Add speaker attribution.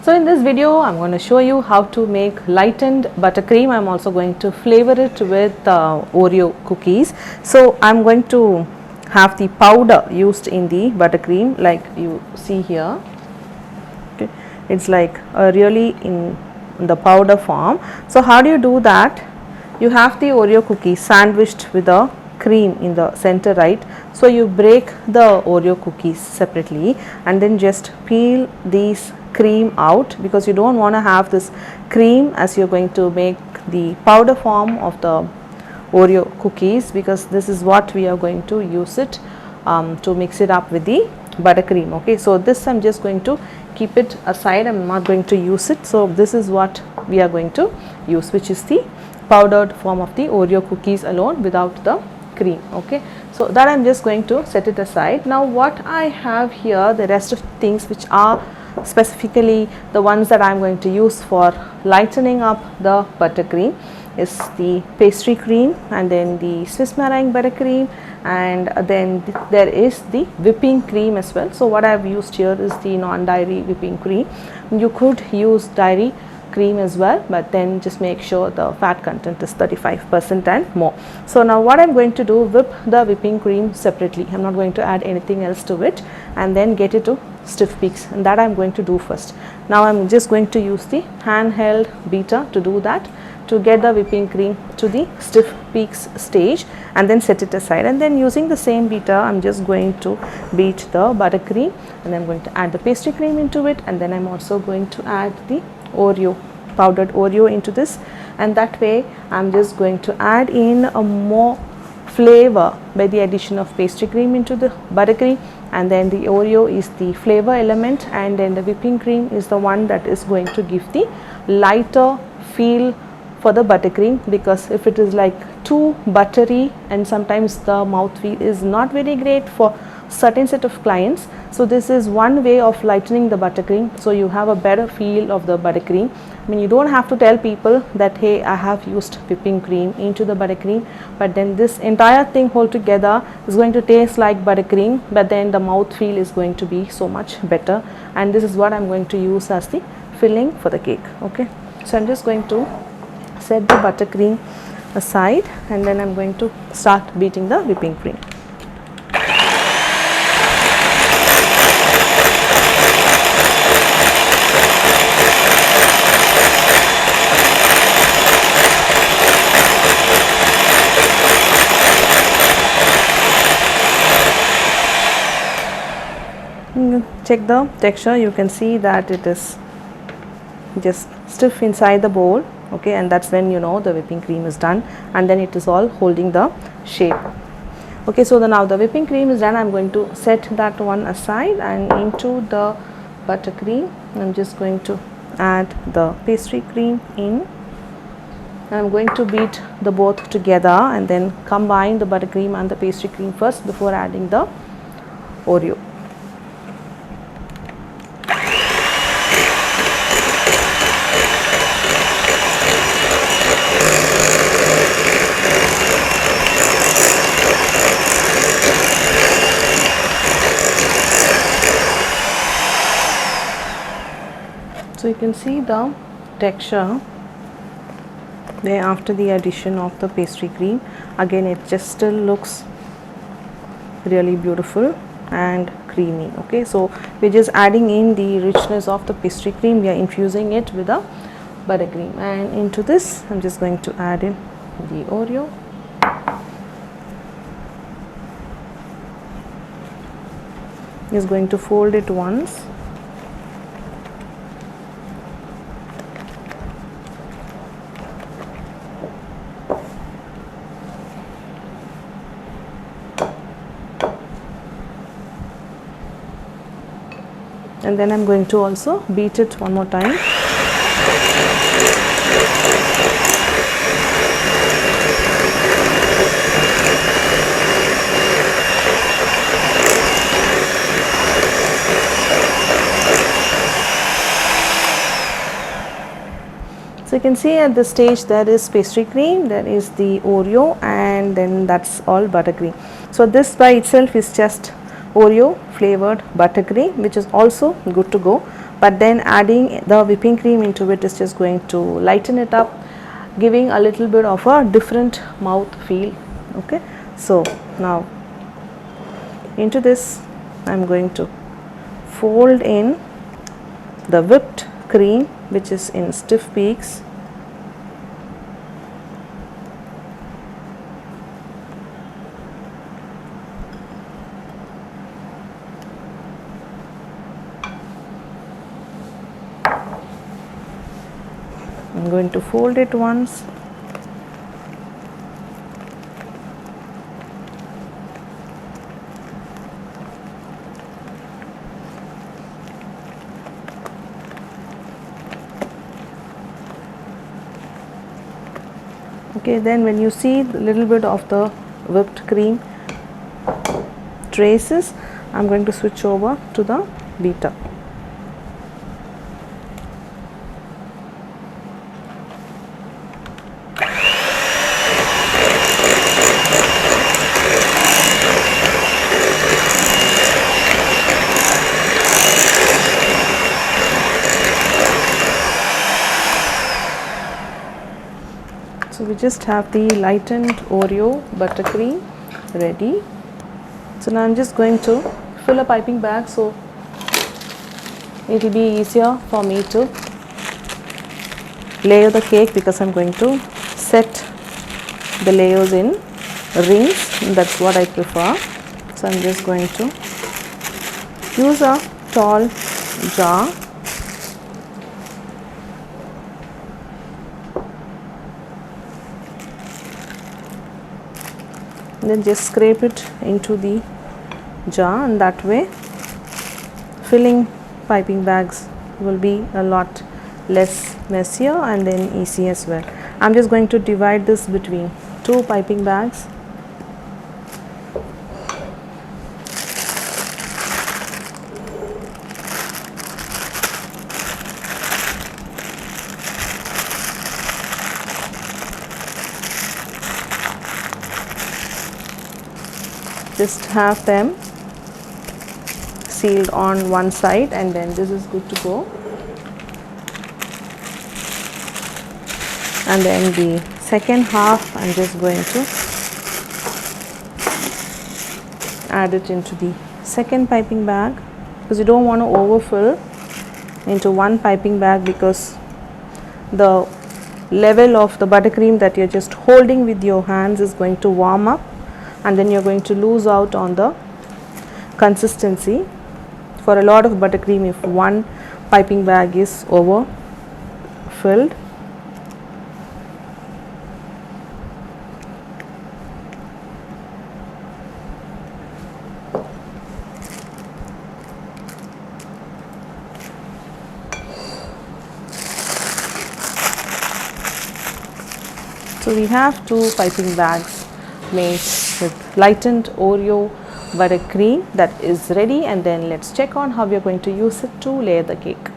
Speaker 1: So in this video I'm going to show you how to make lightened buttercream. I'm also going to flavor it with Oreo cookies. So I'm going to have the powder used in the buttercream like you see here. Okay. It's like really in the powder form. So how do you do that? You have the Oreo cookie sandwiched with a cream in the center, right? So you break the Oreo cookies separately and then just peel these cream out, because you don't want to have this cream as you're going to make the powder form of the Oreo cookies, because this is what we are going to use it to mix it up with the buttercream. Okay, so this I'm just going to keep it aside, I'm not going to use it. So this is what we are going to use, which is the powdered form of the Oreo cookies alone without the cream. Okay, so that I'm just going to set it aside. Now what I have here, the rest of things which are specifically the ones that I'm going to use for lightening up the buttercream, is the pastry cream, and then the Swiss meringue buttercream, and then there is the whipping cream as well. So what I have used here is the non-dairy whipping cream. You could use dairy cream as well, but then just make sure the fat content is 35% and more. So now what I'm going to do, whip the whipping cream separately. I'm not going to add anything else to it, and then get it to stiff peaks, and that I'm going to do first. Now I'm just going to use the handheld beater to do that, to get the whipping cream to the stiff peaks stage and then set it aside. And then using the same beater, I'm just going to beat the buttercream, and I'm going to add the pastry cream into it, and then I'm also going to add the Oreo, powdered Oreo into this, and that way I'm just going to add in a more flavor by the addition of pastry cream into the buttercream, and then the Oreo is the flavor element, and then the whipping cream is the one that is going to give the lighter feel for the buttercream. Because if it is like too buttery, and sometimes the mouthfeel is not very great for certain set of clients, so this is one way of lightening the buttercream, so you have a better feel of the buttercream. I mean, you don't have to tell people that hey, I have used whipping cream into the buttercream, but then this entire thing altogether is going to taste like buttercream, but then the mouthfeel is going to be so much better, and this is what I'm going to use as the filling for the cake. Okay, so I'm just going to set the buttercream aside, and then I'm going to start beating the whipping cream. Check the texture, you can see that it is just stiff inside the bowl. Okay, and that's when you know the whipping cream is done, and then it is all holding the shape. Okay, so now the whipping cream is done. I'm going to set that one aside, and into the buttercream I'm just going to add the pastry cream in. I'm going to beat the both together and then combine the buttercream and the pastry cream first before adding the Oreo. So you can see the texture there after the addition of the pastry cream. Again, it just still looks really beautiful and creamy. Okay, so we're just adding in the richness of the pastry cream, we are infusing it with the buttercream, and into this I'm just going to add in the Oreo. Just going to fold it once. And then I'm going to also beat it one more time. So you can see at this stage there is pastry cream, there is the Oreo, and then that's all buttercream. So this by itself is just Oreo flavored buttercream, which is also good to go. but then adding the whipping cream into it is just going to lighten it up, giving a little bit of a different mouth feel. Okay, so now into this I'm going to fold in the whipped cream, which is in stiff peaks. I'm going to fold it once. Okay, then when you see a little bit of the whipped cream traces, I'm going to switch over to the beater. So we just have the lightened Oreo buttercream ready. So now I'm just going to fill a piping bag, so it will be easier for me to layer the cake, because I'm going to set the layers in rings. That's what I prefer. So I'm just going to use a tall jar. Then just scrape it into the jar, and that way filling piping bags will be a lot less messier and then easy as well. I'm just going to divide this between 2 piping bags. Just have them sealed on one side, and then this is good to go. And then the second half I'm just going to add it into the second piping bag, because you don't want to overfill into one piping bag, because the level of the buttercream that you're just holding with your hands is going to warm up, and then you're going to lose out on the consistency. For a lot of buttercream, if one piping bag is overfilled, so we have 2 piping bags made with lightened Oreo buttercream that is ready, and then let's check on how we are going to use it to layer the cake.